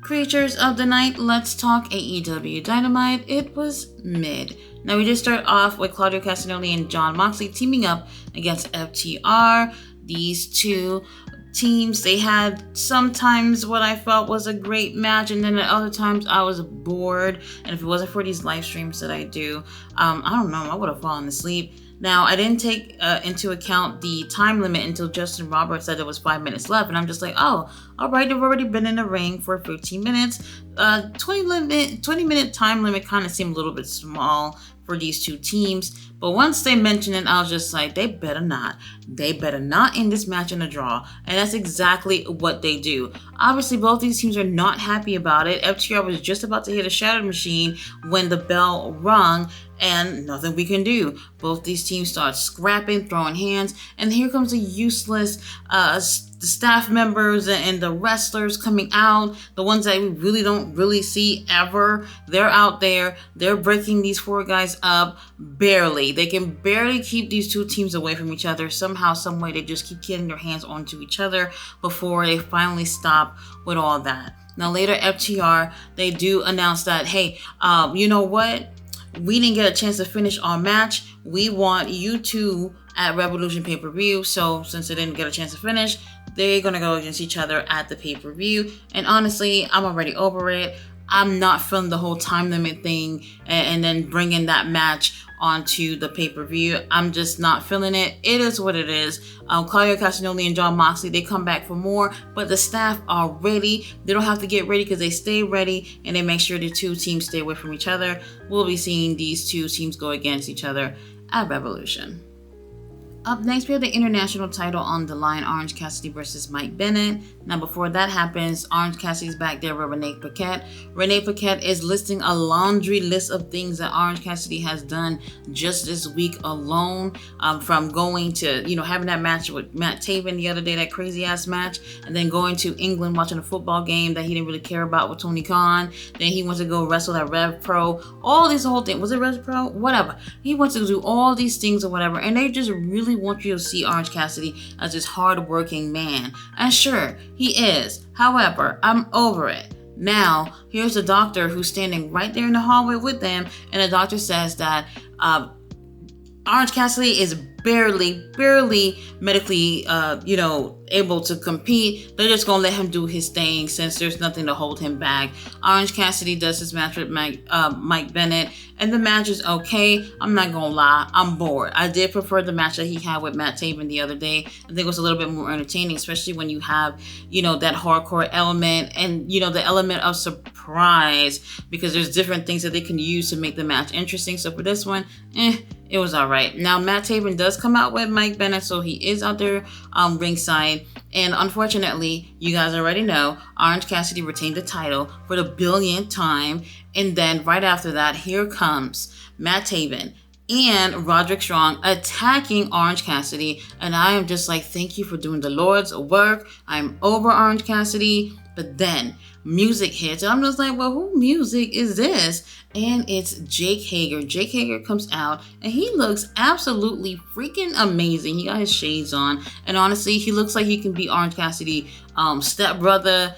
Creatures of the night, let's talk AEW Dynamite. It was mid. Now we just start off with Claudio Castagnoli and Jon Moxley teaming up against FTR. These two teams, they had sometimes what I felt was a great match, and then at other times I was bored. And if it wasn't for these live streams that I do, I don't know, I would have fallen asleep. Now, I didn't take into account the time limit until Justin Roberts said it was 5 minutes left. And I'm just like, oh, all right, they've already been in the ring for 15 minutes. 20-minute time limit kind of seemed a little bit small for these two teams. But once they mentioned it, I was just like, they better not. They better not end this match in a draw. And that's exactly what they do. Obviously, both these teams are not happy about it. FTR was just about to hit a Shattered Machine when the bell rung, and nothing we can do. Both these teams start scrapping, throwing hands, and here comes the useless the staff members and the wrestlers coming out, the ones that we really don't see ever. They're out there. They're breaking these four guys up barely. They can barely keep these two teams away from each other. Somehow, some way, they just keep getting their hands onto each other before they finally stop with all that. Now later, FTR, they do announce that, hey, you know what? We didn't get a chance to finish our match. We want you two at Revolution pay-per-view. So since they didn't get a chance to finish, they're going to go against each other at the pay-per-view. And honestly, I'm already over it. I'm not feeling the whole time limit thing and then bringing that match onto the pay-per-view. I'm just not feeling it. It is what it is. Claudio Castagnoli and Jon Moxley, they come back for more, but the staff are ready. They don't have to get ready because they stay ready and they make sure the two teams stay away from each other. We'll be seeing these two teams go against each other at Revolution. Up next, we have the international title on the line, Orange Cassidy versus Mike Bennett. Now, before that happens, Orange Cassidy's back there with Renee Paquette. Renee Paquette is listing a laundry list of things that Orange Cassidy has done just this week alone, from going to, having that match with Matt Taven the other day, that crazy ass match, and then going to England, watching a football game that he didn't really care about with Tony Khan. Then he wants to go wrestle at Rev Pro. All this whole thing. Was it Rev Pro? Whatever. He wants to do all these things or whatever, and they just really want you to see Orange Cassidy as this hard-working man. And sure, he is. However, I'm over it. Now, here's the doctor who's standing right there in the hallway with them, and the doctor says that Orange Cassidy is barely medically, able to compete. They're just gonna let him do his thing since there's nothing to hold him back. Orange Cassidy does his match with Mike Bennett, and the match is okay. I'm not gonna lie, I'm bored. I did prefer the match that he had with Matt Taven the other day. I think it was a little bit more entertaining, especially when you have, that hardcore element and, the element of surprise, because there's different things that they can use to make the match interesting. So for this one, it was all right. Now, Matt Taven does come out with Mike Bennett, so he is out there ringside. And unfortunately, you guys already know, Orange Cassidy retained the title for the billionth time. And then right after that, here comes Matt Taven and Roderick Strong attacking Orange Cassidy. And I am just like, thank you for doing the Lord's work. I'm over Orange Cassidy. But then music hits, and I'm just like, well, who music is this? And it's Jake Hager. Jake Hager comes out, and he looks absolutely freaking amazing. He got his shades on, and honestly, he looks like he can be Orange Cassidy, stepbrother,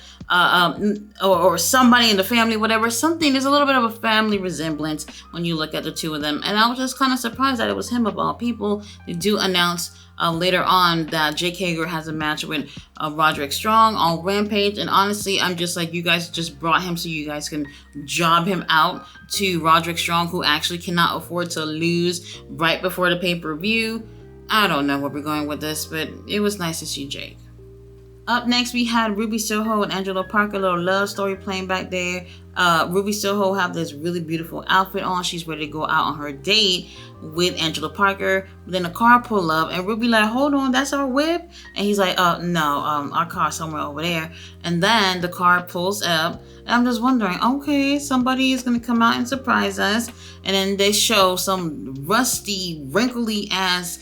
or somebody in the family, whatever. Something, there's a little bit of a family resemblance when you look at the two of them. And I was just kind of surprised that it was him of all people. They do announce later on that Jake Hager has a match with Roderick Strong on Rampage. And honestly, I'm just like, you guys just brought him so you guys can job him out to Roderick Strong, who actually cannot afford to lose right before the pay-per-view. I don't know where we're going with this, but it was nice to see Jake. Up next, we had Ruby Soho and Angelo Parker, a little love story playing back there. Ruby Soho have this really beautiful outfit on. She's ready to go out on her date with Angelo Parker. But then the car pull up, and Ruby like, hold on, that's our whip? And he's like, no, our car's somewhere over there. And then the car pulls up, and I'm just wondering, okay, somebody is going to come out and surprise us. And then they show some rusty, wrinkly ass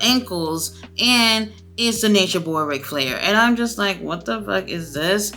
ankles, and it's the Nature Boy Ric Flair. And I'm just like, what the fuck is this?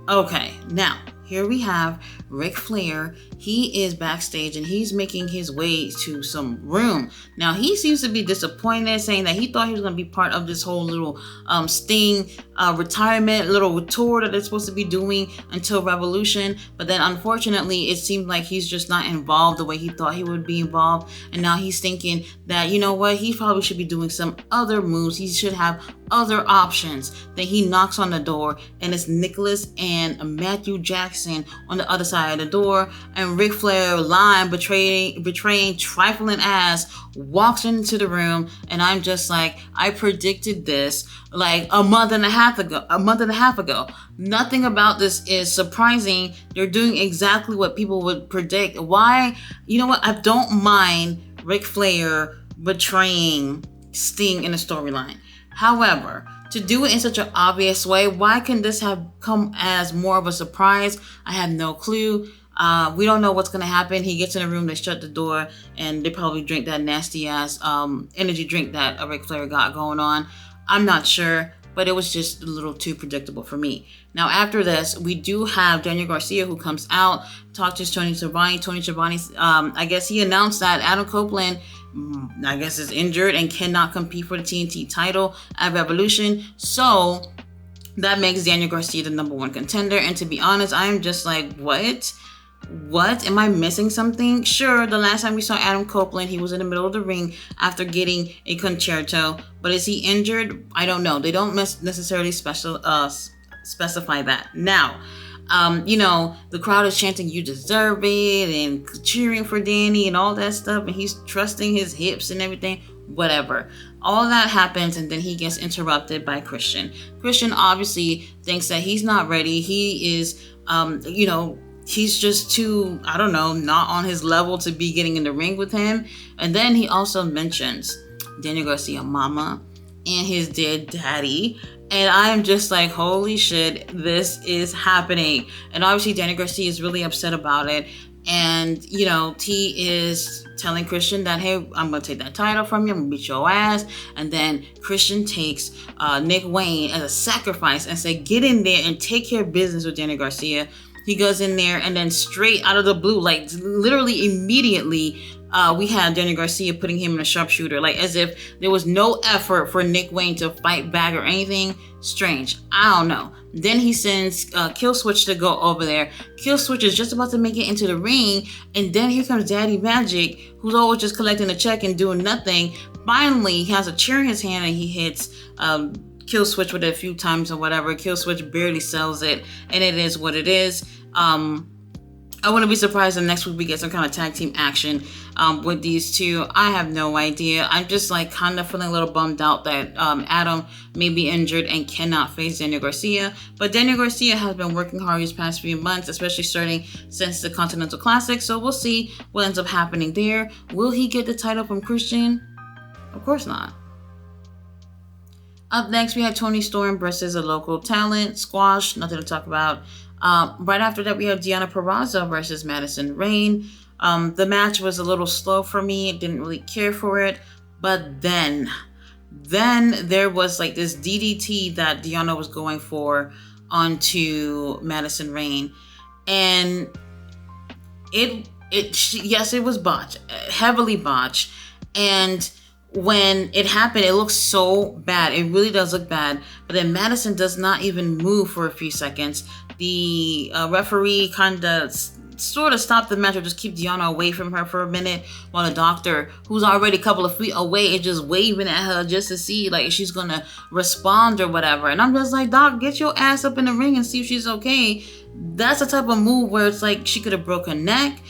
Okay, now, here we have Ric Flair, he is backstage and he's making his way to some room. Now, he seems to be disappointed, saying that he thought he was going to be part of this whole little Sting retirement little tour that they're supposed to be doing until Revolution. But then, unfortunately, it seemed like he's just not involved the way he thought he would be involved. And now he's thinking that, you know what, he probably should be doing some other moves. He should have other options. Then he knocks on the door, and it's Nicholas and Matthew Jackson on the other side of the door, and Ric Flair, lying, betraying, trifling ass, walks into the room. And I'm just like, I predicted this like a month and a half ago. Nothing about this is surprising. They're doing exactly what people would predict. Why? You know what? I don't mind Ric Flair betraying Sting in a storyline. However, to do it in such an obvious way, why can this have come as more of a surprise? I have no clue. We don't know what's going to happen. He gets in the room, they shut the door, and they probably drink that nasty ass energy drink that Ric Flair got going on. I'm not sure, but it was just a little too predictable for me. Now, after this, we do have Daniel Garcia, who comes out, talks to Tony Schiavone. Tony Schiavone, I guess he announced that Adam Copeland, I guess, is injured and cannot compete for the TNT title at Revolution. So that makes Daniel Garcia the number one contender. And to be honest, I am just like, what? Am I missing something? Sure, the last time we saw Adam Copeland, he was in the middle of the ring after getting a concerto. But is he injured? I don't know. They don't necessarily specify that. Now, the crowd is chanting, "You deserve it," and cheering for Danny and all that stuff. And he's trusting his hips and everything. Whatever. All that happens, and then he gets interrupted by Christian. Christian obviously thinks that he's not ready. He is, he's just too, not on his level to be getting in the ring with him. And then he also mentions Daniel Garcia mama and his dead daddy. And I'm just like, holy shit, this is happening. And obviously Daniel Garcia is really upset about it. And, T is telling Christian that, hey, I'm going to take that title from you. I'm going to beat your ass. And then Christian takes Nick Wayne as a sacrifice and say, get in there and take care of business with Daniel Garcia. He goes in there, and then straight out of the blue, like literally immediately, we had Daniel Garcia putting him in a sharpshooter, like as if there was no effort for Nick Wayne to fight back or anything. Strange. I don't know. Then he sends Killswitch to go over there. Killswitch is just about to make it into the ring, and then here comes Daddy Magic, who's always just collecting a check and doing nothing. Finally, he has a chair in his hand, and he hits Killswitch with it a few times or whatever. Killswitch barely sells it, and it is what it is. I wouldn't be surprised if next week we get some kind of tag team action with these two. I have no idea. I'm just like kind of feeling a little bummed out that Adam may be injured and cannot face Daniel Garcia. But Daniel Garcia has been working hard these past few months, especially starting since the Continental Classic. So we'll see what ends up happening there. Will he get the title from Christian? Of course not. Up next, we had Toni Storm versus a local talent, squash, nothing to talk about. Right after that, we have Deonna Purrazzo versus Madison Rayne. The match was a little slow for me. Didn't really care for it. But then there was like this DDT that Deonna was going for onto Madison Rayne. And it was botched, heavily botched. And when it happened, it looks so bad. It really does look bad. But then Madison does not even move for a few seconds. The referee kind of sort of stopped the match or just keep Deonna away from her for a minute, while the doctor, who's already a couple of feet away, is just waving at her just to see like if she's gonna respond or whatever. And I'm just like, Doc, get your ass up in the ring and see if she's okay. That's the type of move where it's like she could have broke her neck.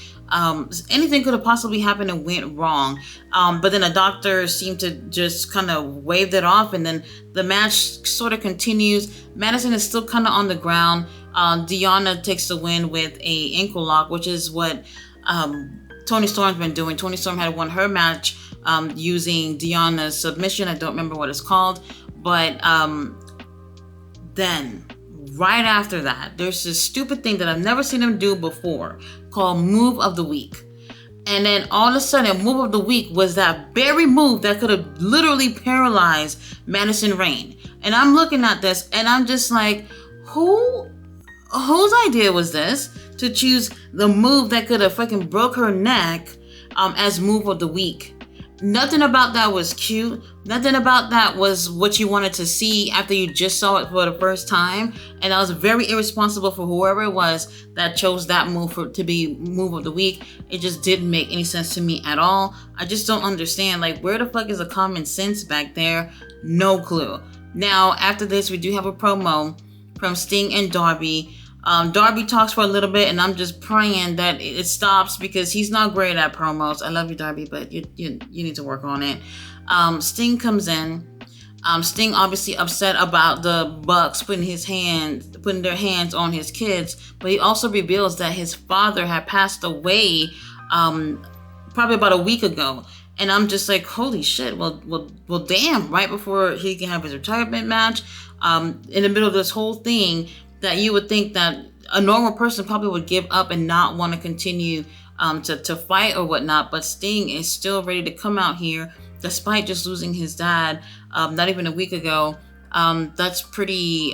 Anything could have possibly happened and went wrong. But then the doctor seemed to just kind of waved it off, and then the match sort of continues. Madison is still kind of on the ground. Deonna takes the win with a ankle lock, which is what Toni Storm's been doing. Toni Storm had won her match using Deonna's submission. I don't remember what it's called. But then right after that, there's this stupid thing that I've never seen them do before called Move of the Week. And then all of a sudden, Move of the Week was that very move that could have literally paralyzed Madison Rayne. And I'm looking at this and I'm just like, whose idea was this? to choose the move that could have fucking broke her neck as move of the week. Nothing about that was cute. Nothing about that was what you wanted to see after you just saw it for the first time. And I was very irresponsible for whoever it was that chose that move to be move of the week. It just didn't make any sense to me at all. I just don't understand. Like, where the fuck is the common sense back there? No clue. Now, after this, we do have a promo from Sting and Darby. Darby talks for a little bit, and I'm just praying that it stops because he's not great at promos. I love you, Darby, but you need to work on it. Sting comes in. Sting obviously upset about the Bucks putting their hands on his kids, but he also reveals that his father had passed away probably about a week ago. And I'm just like, holy shit, well, damn, right before he can have his retirement match, in the middle of this whole thing, that you would think that a normal person probably would give up and not want to continue to fight or whatnot. But Sting is still ready to come out here despite just losing his dad not even a week ago. That's pretty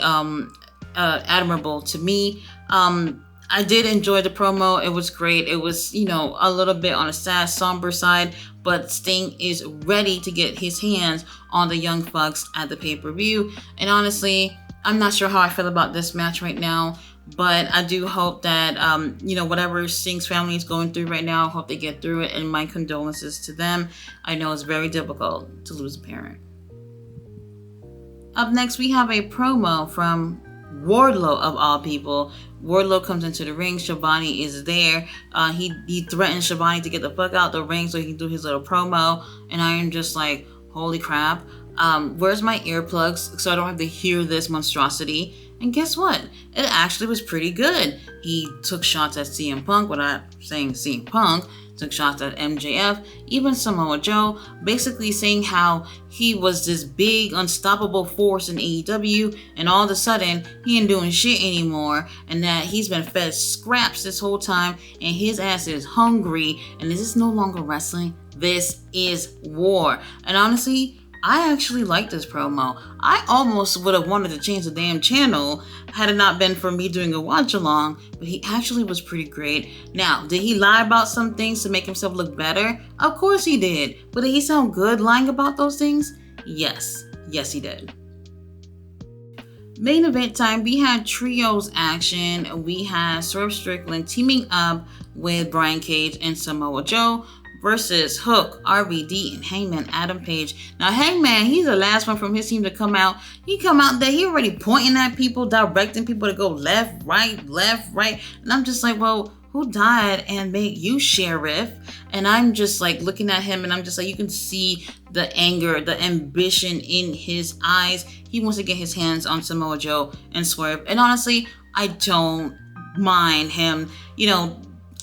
admirable to me. I did enjoy the promo. It was great. It was, a little bit on a sad, somber side, but Sting is ready to get his hands on the Young Bucks at the pay-per-view. And honestly, I'm not sure how I feel about this match right now, but I do hope that, whatever Sting's family is going through right now, I hope they get through it, and my condolences to them. I know it's very difficult to lose a parent. Up next, we have a promo from Wardlow, of all people. Wardlow comes into the ring. Schiavone is there. He threatens Schiavone to get the fuck out the ring so he can do his little promo, and I am just like, holy crap. Where's my earplugs so I don't have to hear this monstrosity? And guess what? It actually was pretty good. He took shots at CM Punk without saying CM Punk, took shots at MJF, even Samoa Joe, basically saying how he was this big, unstoppable force in AEW, and all of a sudden, he ain't doing shit anymore, and that he's been fed scraps this whole time, and his ass is hungry, and this is no longer wrestling, this is war. And honestly, I actually like this promo. I almost would have wanted to change the damn channel had it not been for me doing a watch along, but he actually was pretty great. Now, did he lie about some things to make himself look better? Of course he did. But did he sound good lying about those things? Yes. Yes, he did. Main event time, we had trios action. We had Swerve Strickland teaming up with Brian Cage and Samoa Joe versus Hook, RVD, and Hangman Adam Page. Now, Hangman, he's the last one from his team to come out. He come out there, he already pointing at people, directing people to go left, right. And I'm just like, well, who died and made you sheriff? And I'm just like looking at him, and I'm just like, you can see the anger, the ambition in his eyes. He wants to get his hands on Samoa Joe and Swerve. And honestly, I don't mind him,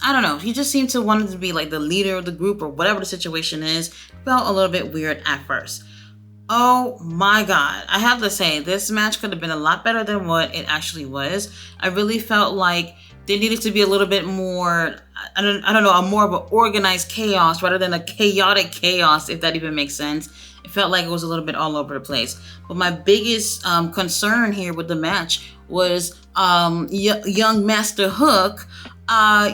I don't know. He just seemed to want to be like the leader of the group or whatever the situation is. Felt a little bit weird at first. Oh my God. I have to say, this match could have been a lot better than what it actually was. I really felt like there needed to be a little bit more, I don't know, a more of an organized chaos rather than a chaotic chaos, if that even makes sense. It felt like it was a little bit all over the place. But my biggest concern here with the match was young Master Hook.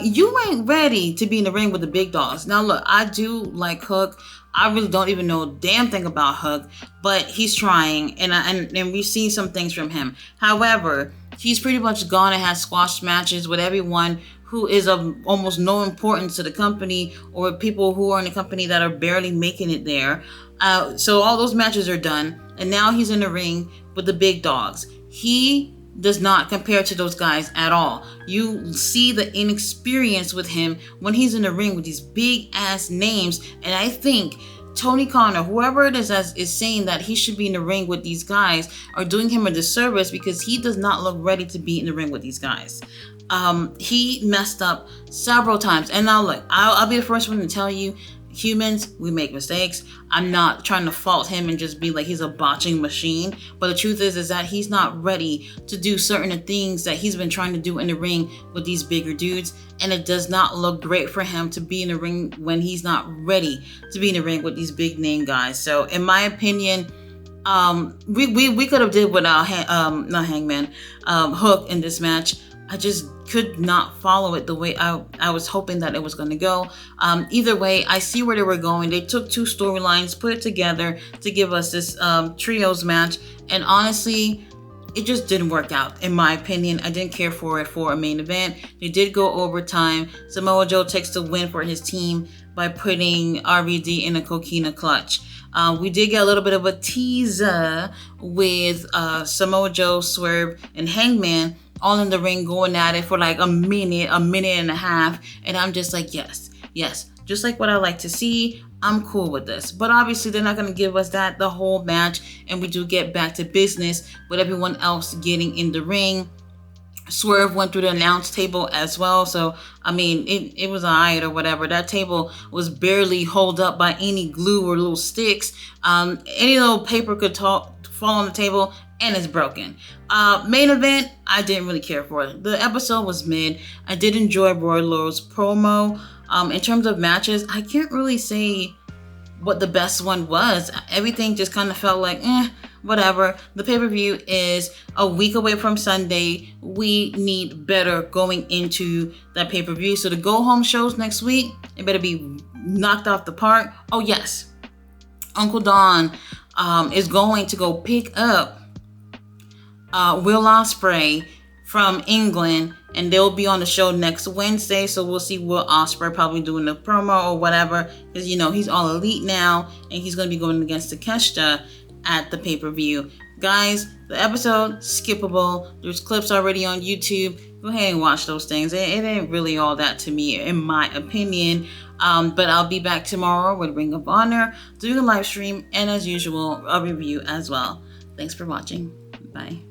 You ain't ready to be in the ring with the big dogs. Now look, I do like Hook. I really don't even know a damn thing about Hook, but he's trying, and we've seen some things from him. However, he's pretty much gone and had squash matches with everyone who is of almost no importance to the company, or people who are in the company that are barely making it there. So all those matches are done, and now he's in the ring with the big dogs. He does not compare to those guys at all. You see the inexperience with him when he's in the ring with these big ass names, and I think Tony Khan or whoever it is saying that he should be in the ring with these guys are doing him a disservice, because he does not look ready to be in the ring with these guys. He messed up several times, and now look, I'll be the first one to tell you, humans, we make mistakes. I'm not trying to fault him and just be like he's a botching machine, but the truth is that he's not ready to do certain things that he's been trying to do in the ring with these bigger dudes, and it does not look great for him to be in the ring when he's not ready to be in the ring with these big name guys. So in my opinion, we could have did without Hook in this match, I just could not follow it the way I was hoping that it was going to go. Either way, I see where they were going. They took two storylines, put it together to give us this trios match. And honestly, it just didn't work out, in my opinion. I didn't care for it for a main event. They did go overtime. Samoa Joe takes the win for his team by putting RVD in a coquina clutch. We did get a little bit of a teaser with Samoa Joe, Swerve, and Hangman all in the ring going at it for like a minute and a half. And I'm just like, yes, just like what I like to see. I'm cool with this. But obviously they're not going to give us that the whole match. And we do get back to business with everyone else getting in the ring. Swerve went through the announce table as well. So, I mean, it was alright or whatever. That table was barely held up by any glue or little sticks. Any little paper could fall on the table and it's broken. Main event, I didn't really care for it. The episode was mid. I did enjoy Wlo's promo. In terms of matches, I can't really say what the best one was. Everything just kind of felt like, whatever. The pay-per-view is a week away from Sunday. We need better going into that pay-per-view. So the go-home shows next week, it better be knocked off the park. Oh, yes. Uncle Don is going to go pick up Will Ospreay from England, and they'll be on the show next Wednesday. So we'll see Will Ospreay probably doing the promo or whatever, because he's all elite now, and he's going to be going against Takeshita at the pay-per-view. Guys, the episode skippable. There's clips already on YouTube. Go ahead and watch those things. It ain't really all that to me, in my opinion. But I'll be back tomorrow with Ring of Honor, doing a live stream, and as usual, a review as well. Thanks for watching. Bye.